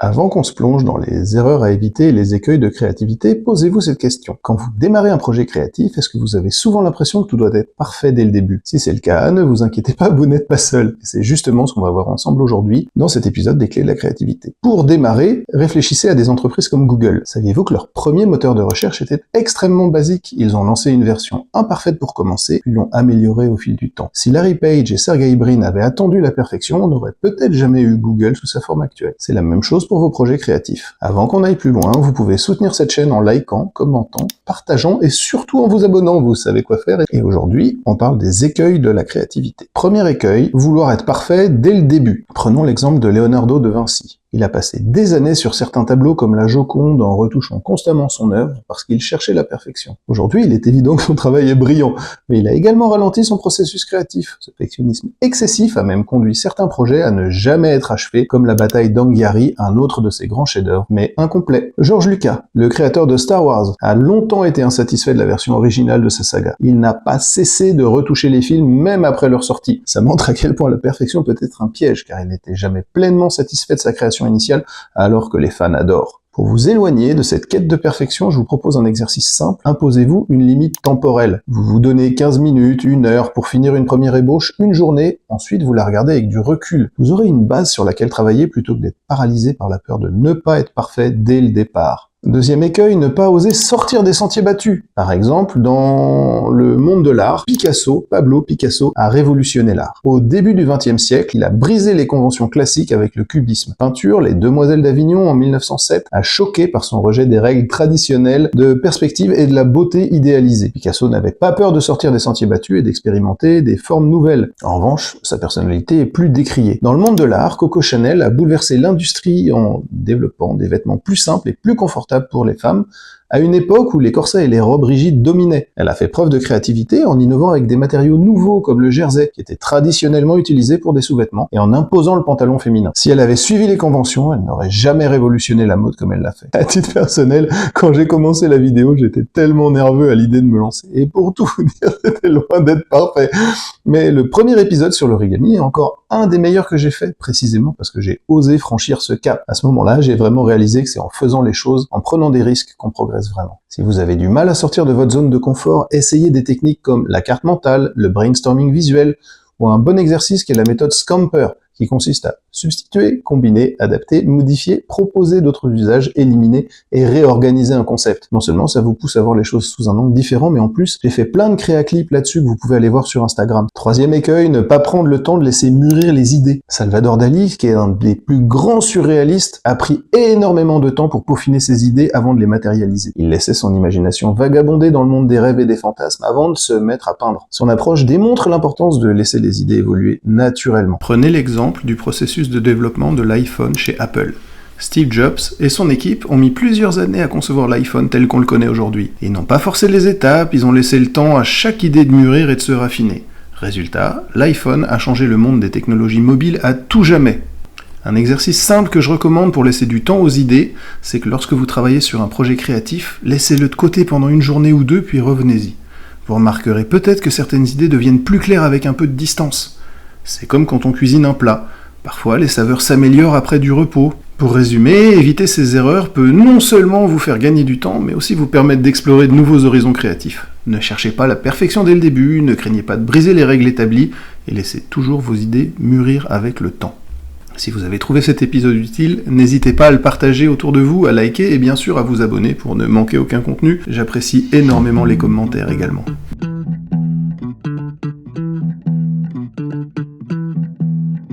Avant qu'on se plonge dans les erreurs à éviter et les écueils de créativité, posez-vous cette question. Quand vous démarrez un projet créatif, est-ce que vous avez souvent l'impression que tout doit être parfait dès le début? Si c'est le cas, ne vous inquiétez pas, vous n'êtes pas seul. Et c'est justement ce qu'on va voir ensemble aujourd'hui dans cet épisode des clés de la créativité. Pour démarrer, réfléchissez à des entreprises comme Google. Saviez-vous que leur premier moteur de recherche était extrêmement basique? Ils ont lancé une version imparfaite pour commencer, puis l'ont améliorée au fil du temps. Si Larry Page et Sergey Brin avaient attendu la perfection, on n'aurait peut-être jamais eu Google sous sa forme actuelle. C'est la même chose pour vos projets créatifs. Avant qu'on aille plus loin, vous pouvez soutenir cette chaîne en likant, commentant, partageant et surtout en vous abonnant, vous savez quoi faire. Et aujourd'hui, on parle des écueils de la créativité. Premier écueil, vouloir être parfait dès le début. Prenons l'exemple de Leonardo de Vinci. Il a passé des années sur certains tableaux comme la Joconde en retouchant constamment son œuvre parce qu'il cherchait la perfection. Aujourd'hui, il est évident que son travail est brillant, mais il a également ralenti son processus créatif. Ce perfectionnisme excessif a même conduit certains projets à ne jamais être achevés, comme la bataille d'Anghiari, un autre de ses grands chefs-d'œuvre, mais incomplet. George Lucas, le créateur de Star Wars, a longtemps été insatisfait de la version originale de sa saga. Il n'a pas cessé de retoucher les films même après leur sortie. Ça montre à quel point la perfection peut être un piège, car il n'était jamais pleinement satisfait de sa création initiale, alors que les fans adorent. Pour vous éloigner de cette quête de perfection, je vous propose un exercice simple. Imposez-vous une limite temporelle. Vous vous donnez 15 minutes, 1 heure pour finir une première ébauche, une journée, ensuite vous la regardez avec du recul. Vous aurez une base sur laquelle travailler plutôt que d'être paralysé par la peur de ne pas être parfait dès le départ. Deuxième écueil, ne pas oser sortir des sentiers battus. Par exemple, dans le monde de l'art, Pablo Picasso, a révolutionné l'art. Au début du XXe siècle, il a brisé les conventions classiques avec le cubisme. Peinture, Les Demoiselles d'Avignon en 1907, a choqué par son rejet des règles traditionnelles de perspective et de la beauté idéalisée. Picasso n'avait pas peur de sortir des sentiers battus et d'expérimenter des formes nouvelles. En revanche, sa personnalité est plus décriée. Dans le monde de l'art, Coco Chanel a bouleversé l'industrie en développant des vêtements plus simples et plus confortables pour les femmes, à une époque où les corsets et les robes rigides dominaient. Elle a fait preuve de créativité en innovant avec des matériaux nouveaux comme le jersey, qui était traditionnellement utilisé pour des sous-vêtements, et en imposant le pantalon féminin. Si elle avait suivi les conventions, elle n'aurait jamais révolutionné la mode comme elle l'a fait. À titre personnel, quand j'ai commencé la vidéo, j'étais tellement nerveux à l'idée de me lancer. Et pour tout vous dire, c'était loin d'être parfait. Mais le premier épisode sur l'origami est encore un des meilleurs que j'ai fait, précisément parce que j'ai osé franchir ce cap. À ce moment-là, j'ai vraiment réalisé que c'est en faisant les choses, en prenant des risques, qu'on progresse vraiment. Si vous avez du mal à sortir de votre zone de confort, essayez des techniques comme la carte mentale, le brainstorming visuel, ou un bon exercice qui est la méthode Scamper, qui consiste à substituer, combiner, adapter, modifier, proposer d'autres usages, éliminer et réorganiser un concept. Non seulement ça vous pousse à voir les choses sous un angle différent, mais en plus, j'ai fait plein de créaclips là-dessus que vous pouvez aller voir sur Instagram. Troisième écueil, ne pas prendre le temps de laisser mûrir les idées. Salvador Dali, qui est un des plus grands surréalistes, a pris énormément de temps pour peaufiner ses idées avant de les matérialiser. Il laissait son imagination vagabonder dans le monde des rêves et des fantasmes avant de se mettre à peindre. Son approche démontre l'importance de laisser les idées évoluer naturellement. Prenez l'exemple du processus de développement de l'iPhone chez Apple. Steve Jobs et son équipe ont mis plusieurs années à concevoir l'iPhone tel qu'on le connaît aujourd'hui. Ils n'ont pas forcé les étapes, ils ont laissé le temps à chaque idée de mûrir et de se raffiner. Résultat, l'iPhone a changé le monde des technologies mobiles à tout jamais. Un exercice simple que je recommande pour laisser du temps aux idées, c'est que lorsque vous travaillez sur un projet créatif, laissez-le de côté pendant une journée ou deux, puis revenez-y. Vous remarquerez peut-être que certaines idées deviennent plus claires avec un peu de distance. C'est comme quand on cuisine un plat. Parfois, les saveurs s'améliorent après du repos. Pour résumer, éviter ces erreurs peut non seulement vous faire gagner du temps, mais aussi vous permettre d'explorer de nouveaux horizons créatifs. Ne cherchez pas la perfection dès le début, ne craignez pas de briser les règles établies, et laissez toujours vos idées mûrir avec le temps. Si vous avez trouvé cet épisode utile, n'hésitez pas à le partager autour de vous, à liker et bien sûr à vous abonner pour ne manquer aucun contenu. J'apprécie énormément les commentaires également.